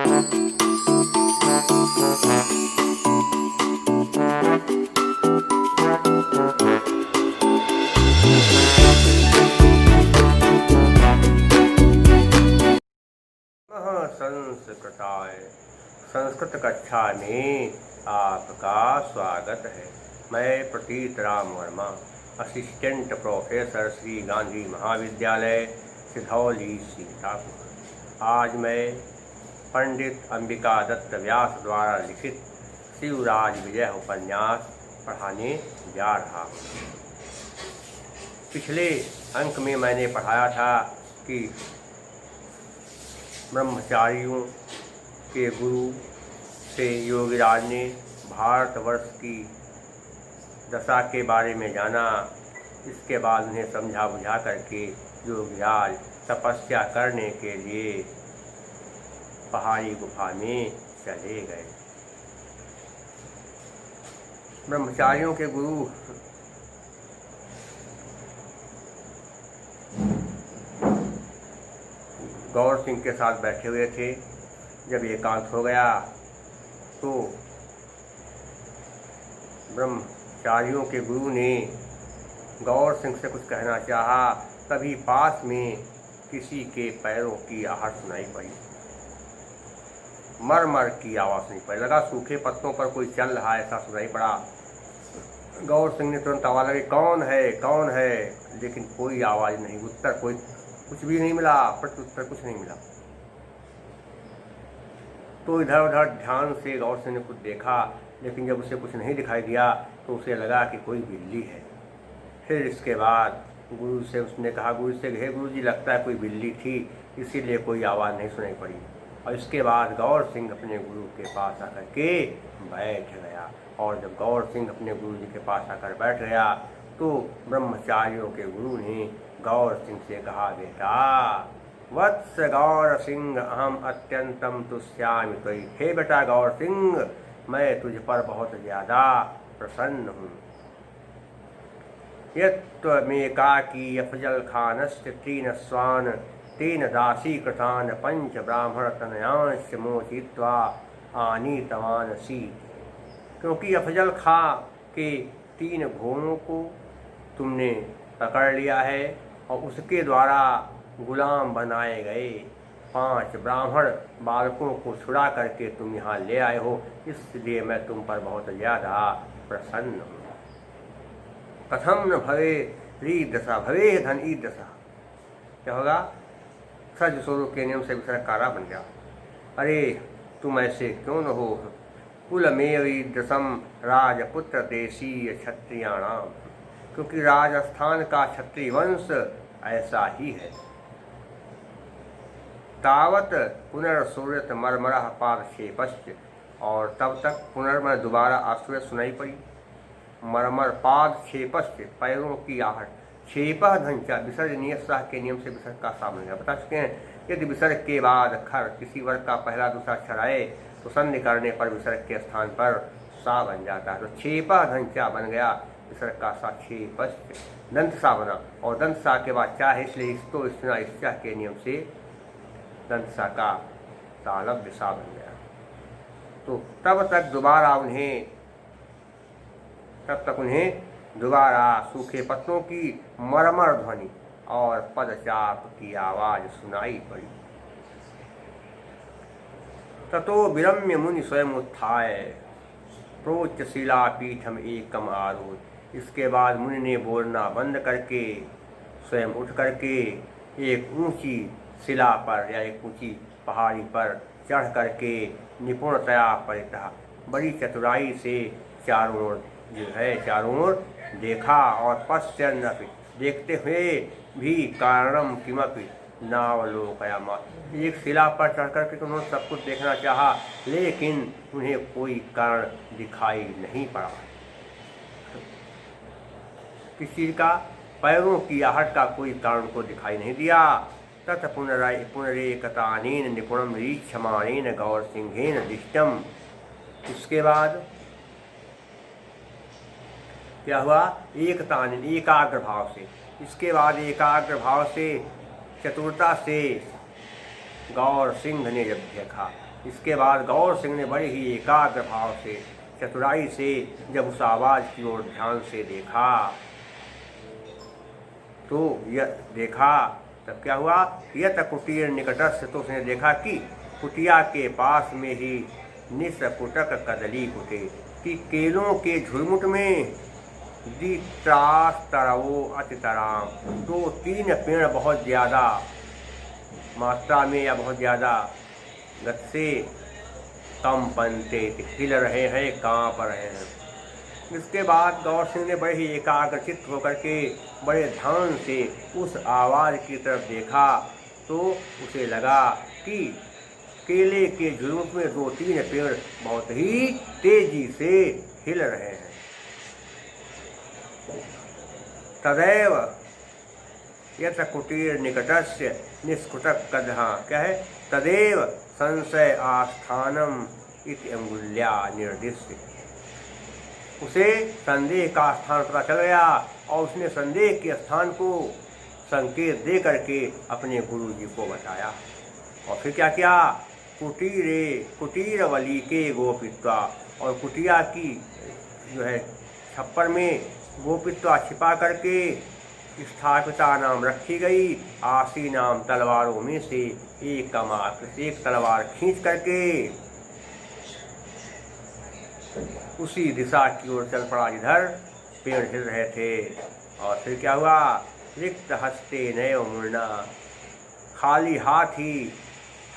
संस्कृताय संस्कृत कक्षा में आपका स्वागत है। मैं प्रतीत राम वर्मा, असिस्टेंट प्रोफेसर श्री गांधी महाविद्यालय सिधौली सीतापुर। आज मैं पंडित अंबिका दत्त व्यास द्वारा लिखित शिवराज विजय उपन्यास पढ़ाने जा रहा हूँ। पिछले अंक में मैंने पढ़ाया था कि ब्रह्मचारियों के गुरु से योगीराज ने भारतवर्ष की दशा के बारे में जाना। इसके बाद उन्हें समझा बुझा करके योगीराज तपस्या करने के लिए पहाड़ी गुफा में चले गए। ब्रह्मचारियों के गुरु गौर सिंह के साथ बैठे हुए थे। जब एकांत हो गया तो ब्रह्मचारियों के गुरु ने गौर सिंह से कुछ कहना चाहा, तभी पास में किसी के पैरों की आहट सुनाई पड़ी। मर मर की आवाज़ सुनाई पड़ी, लगा सूखे पत्तों पर कोई चल रहा है, ऐसा सुनाई पड़ा। गौर सिंह ने तुरंत आवाज़ लगी, कौन है कौन है, लेकिन कोई आवाज़ नहीं, उत्तर कोई कुछ भी नहीं मिला, प्रत्युत्तर कुछ नहीं मिला। तो इधर उधर ध्यान से गौर सिंह ने कुछ देखा, लेकिन जब उसे कुछ नहीं दिखाई दिया तो उसे लगा कि कोई बिल्ली है। फिर इसके बाद गुरु से उसने कहा, गुरु से, हे गुरु जी, लगता है कोई बिल्ली थी, इसीलिए कोई आवाज़ नहीं सुनाई पड़ी। और इसके बाद गौर सिंह अपने गुरु के पास आकर के बैठ गया। और जब गौर सिंह अपने गुरु जी के पास आकर बैठ गया तो ब्रह्मचारियों के गुरु ने गौर सिंह से कहा, बेटा वत्स गौर सिंह, अहम अत्यंतम तुष्यामि त्वयि। हे बेटा गौर सिंह, मैं तुझ पर बहुत ज़्यादा प्रसन्न हूँ। यत्त्वमेकाकी अफजल खानस्य तीन स्वान तेन दासी कृतान पंच ब्राह्मण तनयांश मोचित्वा आनीतवान सी। क्योंकि अफजल खां के 3 घोड़ों को तुमने पकड़ लिया है और उसके द्वारा गुलाम बनाए गए 5 ब्राह्मण बालकों को छुड़ा करके तुम यहाँ ले आए हो, इसलिए मैं तुम पर बहुत ज़्यादा प्रसन्न हूँ। कथम न भवे रीदशा भवे धन ईदशा। क्या होगा? सज स्वरूप के नियम से विसर्ग कारा बन गया। अरे तुम ऐसे क्यों न हो? कुलमेव ईदृशम राजपुत्र देशीय क्षत्रियाणाम। क्योंकि राजस्थान का क्षत्रिय वंश ऐसा ही है। तावत पुनर्सूर्यत मरमरह पादक्षेपश्च। और तब तक पुनर्मर दोबारा आश्चर्य सुनाई पड़ी। मरमर पादक्षेपश्च, पैरों की आहट। क्षेपः धंचा, विसर्ग नियत के नियम से विसर्ग का सामने है। बता चुके हैं, यदि विसर्ग के बाद खर किसी वर्ग का पहला दूसरा अक्षर आए तो संधि करने पर विसर्ग के स्थान पर सा बन जाता है। तो क्षेपः धंचा बन गया, विसर्ग का सा क्षेपश्च, दंत सा बना। और दंत सा के बाद चा है, इसलिए इस्तो स्तना इच्छा के नियम से दंत सा का तालव्य सा बन गया। तो तब तक उन्हें दोबारा सूखे पत्तों की मरमर ध्वनि और पदचाप की आवाज सुनाई पड़ी। ततो विरम्य मुनि स्वयं उत्थाय प्रोच्च शिलापीठम एकम आरोह। इसके बाद मुनि ने बोलना बंद करके स्वयं उठ करके एक ऊंची शिला पर या एक ऊंची पहाड़ी पर चढ़ करके निपुणतया परितः बड़ी चतुराई से चारों ओर देखा। और पश्यन्नपि, देखते हुए भी कारणम किमपि नावलोकयामास। एक शिला पर चढ़ करके तो उन्होंने सब कुछ देखना चाहा, लेकिन उन्हें कोई कारण दिखाई नहीं पड़ा। किस चीज़ का? पैरों की आहट का कोई कारण को दिखाई नहीं दिया। तत् पुनरेकतानेन निपुणम रीक्षमाणेन गौर सिंहेन दिष्टम। इसके बाद क्या हुआ? एकतानेन, एकाग्र भाव से। इसके बाद एकाग्र भाव से चतुरता से गौर सिंह ने जब देखा, इसके बाद गौर सिंह ने बड़े ही एकाग्र भाव से, चतुराई से जब उस आवाज़ की ओर ध्यान से देखा, तो यह देखा, तब क्या हुआ, यत कुटीर निकटस्थ, तो उसने देखा कि कुटिया के पास में ही निसकुटक कदली कुटे, कि केलों के झुरमुट में दीत्रास तरवो अतितराम, 2-3 पेड़ बहुत ज़्यादा मात्रा में या बहुत ज़्यादा गति से कंपनते, हिल रहे हैं, काँप रहे हैं। इसके बाद गौर सिंह ने बड़े ही एकाग्रचित्त होकर के बड़े ध्यान से उस आवाज़ की तरफ देखा, तो उसे लगा कि केले के झुरमुट में 2-3 पेड़ बहुत ही तेजी से हिल रहे हैं। तदैव यत कुटीर निकटस्य निष्कुटक कदहा, क्या है, तदेव संशय आस्थानम इति अंगुल्या निर्दिष्ट, उसे संदेह का स्थान पता चल गया और उसने संदेह के स्थान को संकेत दे करके अपने गुरु जी को बताया। और फिर क्या किया, कुटीर वली के गोपित्वा, और कुटिया की जो है छप्पर में गोपित्वा छिपा करके स्थापिता नाम रखी गई, आसी नाम तलवारों में से एक तलवार खींच करके उसी दिशा की ओर चल पड़ा जिधर पेड़ हिल रहे थे। और फिर क्या हुआ, रिक्त हस्ते नैव मुर्ना, खाली हाथ ही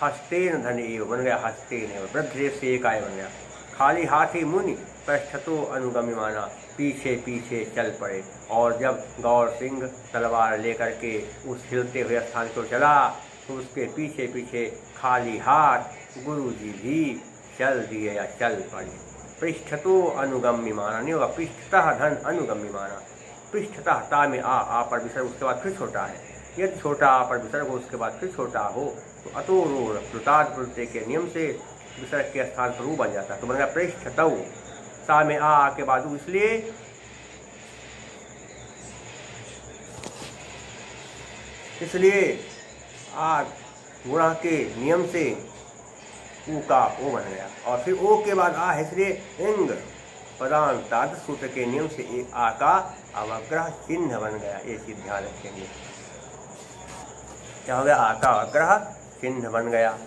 हस्तेन धनेव बन गया, हस्ते नैव वृद्ध से एक आय बन गया, खाली हाथ ही मुनि पृष्ठतो अनुगम्यमाना, पीछे पीछे चल पड़े। और जब गौर सिंह तलवार लेकर के उस हिलते हुए स्थान को चला, तो उसके पीछे पीछे खाली हाथ गुरु जी भी चल दिए या चल पड़े। पृष्ठतो अनुगम्यमाना, नहीं होगा पृष्ठतः धन अनुगम्यमाना, पृष्ठतः ता में आ पर विसर्ग, उसके बाद फिर छोटा है, यदि छोटा आ पर विसर्ग हो उसके बाद फिर छोटा हो तो अतोरोर प्लुताद प्रत्यय के नियम से विसर्ग के स्थान पर ऊ बन जाता है, तो बन गया पृष्ठतौ, ता में आ के बाद इसलिए आ गुणा के नियम से ऊ का ओ बन गया। और फिर ओ के बाद आ है, इसलिए इंग पदांताद सूत्र के नियम से एक आ का अवग्रह चिन्ह बन गया। ये चीज ध्यान रखेंगे, क्या हो गया, आ का अवग्रह चिन्ह बन गया।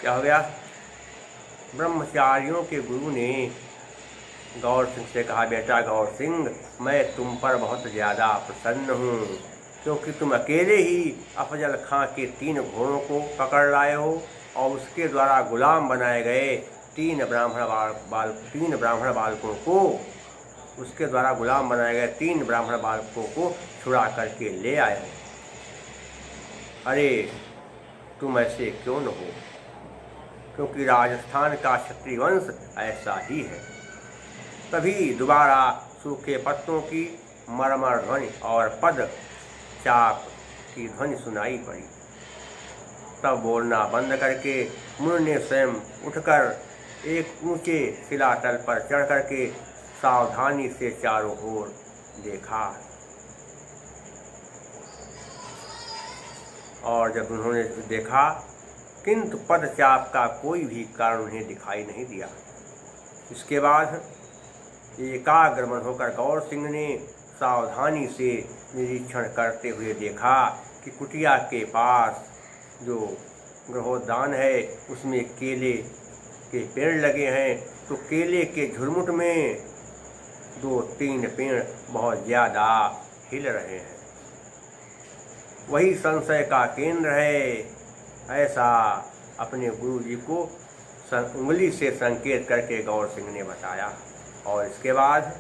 क्या हो गया, ब्रह्मचारियों के गुरु ने गौर सिंह से कहा, बेटा गौर सिंह, मैं तुम पर बहुत ज़्यादा प्रसन्न हूँ, क्योंकि तुम अकेले ही अफजल खां के 3 घोड़ों को पकड़ लाए हो और उसके द्वारा गुलाम बनाए गए 3 ब्राह्मण बालकों को, उसके द्वारा गुलाम बनाए गए 3 ब्राह्मण बालकों को छुड़ा करके ले आए हो। अरे तुम ऐसे क्यों न हो, क्योंकि राजस्थान का क्षत्रिय वंश ऐसा ही है। तभी दोबारा सूखे पत्तों की मरमर ध्वनि और पद चाप की ध्वनि सुनाई पड़ी। तब बोलना बंद करके मुनि ने स्वयं उठकर एक ऊंचे शिलातल पर चढ़ करके सावधानी से चारों ओर देखा। और जब उन्होंने देखा, किंतु पदचाप का कोई भी कारण उन्हें दिखाई नहीं दिया। इसके बाद एकाग्र मन होकर गौर सिंह ने सावधानी से निरीक्षण करते हुए देखा कि कुटिया के पास जो गृहोद्यान है उसमें केले के पेड़ लगे हैं, तो केले के झुरमुट में 2-3 पेड़ बहुत ज़्यादा हिल रहे हैं। वही संशय का केंद्र है, ऐसा अपने गुरु जी को उंगली से संकेत करके गौर सिंह ने बताया। और इसके बाद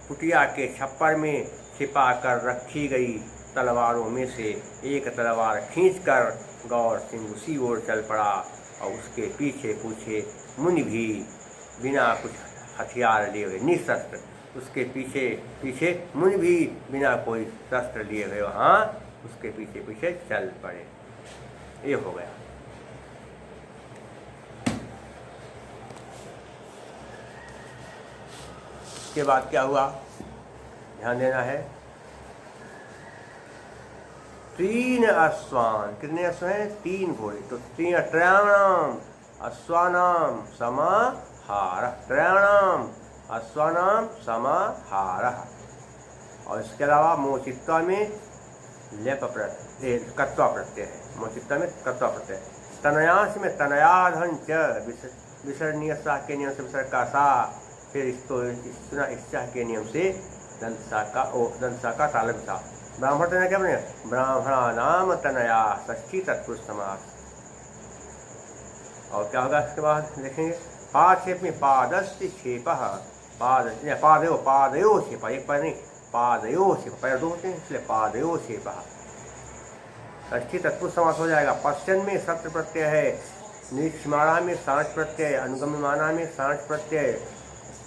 कुटिया के छप्पर में छिपा कर रखी गई तलवारों में से एक तलवार खींचकर गौर सिंह उसी ओर चल पड़ा और उसके पीछे पीछे मुनि भी बिना कुछ हथियार लिए हुए निशस्त्र, उसके पीछे पीछे मुनि भी बिना कोई शस्त्र लिए हुए वहाँ उसके पीछे पीछे चल पड़े। ये हो गया। के बाद क्या हुआ, ध्यान देना है तीन अश्वान, कितने अश्व हैं? 3 घोड़े। तो 3 त्रयाणाम अश्वानाम समाहारः, त्रयाणाम अश्वानाम समाहारः। और इसके अलावा मोचित्वा में लेप प्रत्यय, कत्वा प्रत्यय है, मोचित्वा में कत्वा प्रत्यय। तनयास में तनयाधन च विसर्णीय साह के नियम से विसर्ग का सा, फिर इसको इस्सा के नियम से दंसा का तालब सा। ब्राह्मण तनया क्या बनेगा? ब्राह्मणा नाम तनया षष्ठी तत्पुरुष समास। और क्या होगा इसके बाद देखेंगे। पादक्षेप में पादस्य क्षेपः, पादयो क्षेपः, एक पैर नहीं, पादयो क्षेपः, पैर 2 होते हैं इसलिए पादयो क्षेपः। षष्ठी तत्पुरुष समास हो जाएगा। पश्चिम में सत्र प्रत्यय है, निरीक्षमाणा में सांच प्रत्यय, अनुगम्यमाना में सांच प्रत्यय,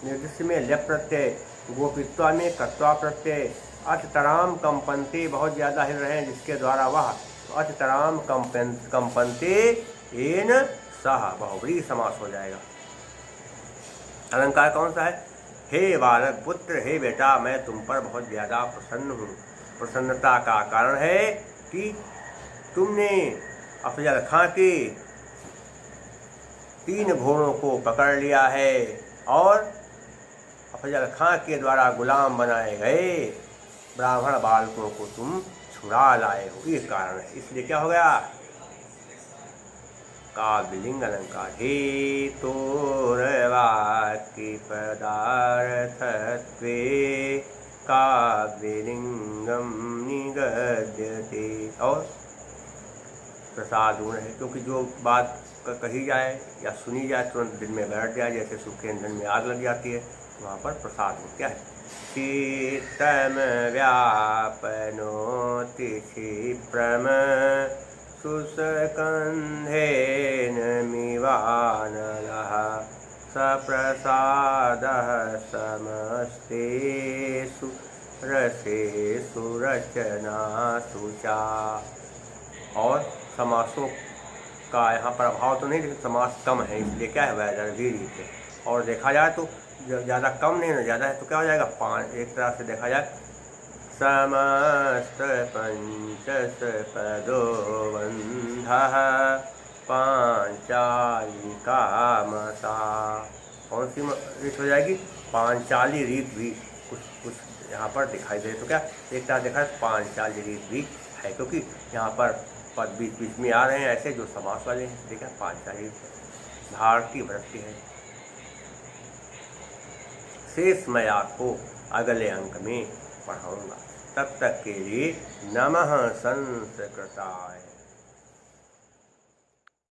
निर्दिष्ट में लेप प्रत्यय, गोपित्वा में कत्वा प्रत्यय। अचतराम कंपनते, बहुत ज़्यादा हिल रहे हैं जिसके द्वारा वह, अचतराम कंपनते एन सह, बहुव्रीहि समास हो जाएगा। अलंकार कौन सा है? हे बालक पुत्र, हे बेटा, मैं तुम पर बहुत ज़्यादा प्रसन्न हूँ। प्रसन्नता का कारण है कि तुमने अफजल खां के 3 घोड़ों को पकड़ लिया है और अफजल खां के द्वारा गुलाम बनाए गए ब्राह्मण बालकों को तुम छुड़ा लाए हो, ये कारण है। इसलिए क्या हो गया? काव्यलिंग अलंकार। हे तोरवाक्य पदार्थत्वे काव्यलिंगम निगद्यते। और प्रसाद गुण है, क्योंकि जो बात कही जाए या सुनी जाए तुरंत दिल में बैठ जाए, जैसे सूखे ईंधन में आग लग जाती है, वहाँ पर प्रसाद गुण क्या है? शीतम व्यापनोति क्षिप्रम सुस्कन्धेन मिवानलः सप्रसादः समस्तेषु रसेषु रचनासु चा। और समासों का यहाँ पर अभाव तो नहीं, लेकिन समास कम है इसलिए क्या है? वैदर्भी है। और देखा जाए तो ज़्यादा कम नहीं है, ज़्यादा है तो क्या हो जाएगा? 5। एक तरह से देखा जाए, समस्त पंचसपदो बंधः पांचालिका मता। कौन सी रीत हो जाएगी? पांचाली रीत भी कुछ यहाँ पर दिखाई दे। तो क्या एक तरह देखा है पांचाली रीत भी है, क्योंकि यहाँ पर पद बीच में आ रहे हैं ऐसे जो समास वाले हैं। देखा पांचाली भारतीय वृत्ति है। शेष मैं आपको अगले अंक में पढ़ाऊंगा। तब तक के लिए नमः संस्कृताय।